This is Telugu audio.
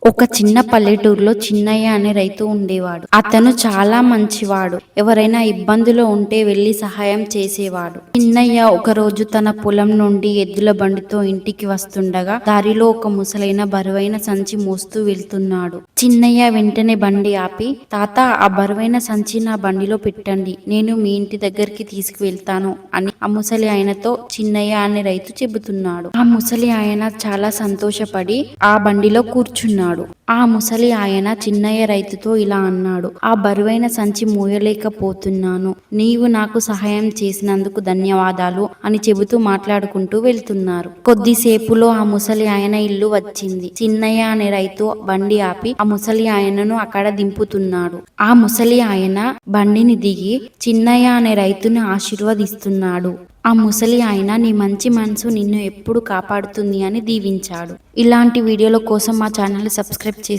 ఒక చిన్న పల్లెటూరులో చిన్నయ్య అనే రైతు ఉండేవాడు. అతను చాలా మంచివాడు. ఎవరైనా ఇబ్బందిలో ఉంటే వెళ్లి సహాయం చేసేవాడు. చిన్నయ్య ఒకరోజు తన పొలం నుండి ఎద్దుల బండితో ఇంటికి వస్తుండగా దారిలో ఒక ముసలైన బరువైన సంచి మోస్తూ వెళ్తున్నాడు. చిన్నయ్య వెంటనే బండి ఆపి, తాత, ఆ బరువైన సంచి నా బండిలో పెట్టండి, నేను మీ ఇంటి దగ్గరికి తీసుకువెళ్తాను అని ఆ ముసలి ఆయనతో చిన్నయ్య అనే రైతు చెబుతున్నాడు. ఆ ముసలి ఆయన చాలా సంతోషపడి ఆ బండిలో కూర్చున్నాడు. ఆ ముసలి ఆయన చిన్నయ్య రైతుతో ఇలా అన్నాడు, ఆ బరువైన సంచి మోయలేకపోతున్నాను, నీవు నాకు సహాయం చేసినందుకు ధన్యవాదాలు అని చెబుతూ మాట్లాడుకుంటూ వెళ్తున్నారు. కొద్దిసేపులో ఆ ముసలి ఆయన ఇల్లు వచ్చింది. చిన్నయ్య అనే రైతు బండి ఆపి ఆ ముసలి ఆయనను అక్కడ దింపుతున్నాడు. ఆ ముసలి ఆయన బండిని దిగి చిన్నయ్య అనే రైతుని ఆశీర్వదిస్తున్నాడు. ఆ ముసలి ఆయన నీ మంచి మనసు నిన్ను ఎప్పుడు కాపాడుతుంది అని దీవించాడు. ఇలాంటి వీడియోల కోసం మా ఛానల్ ని సబ్స్క్రైబ్ చేసి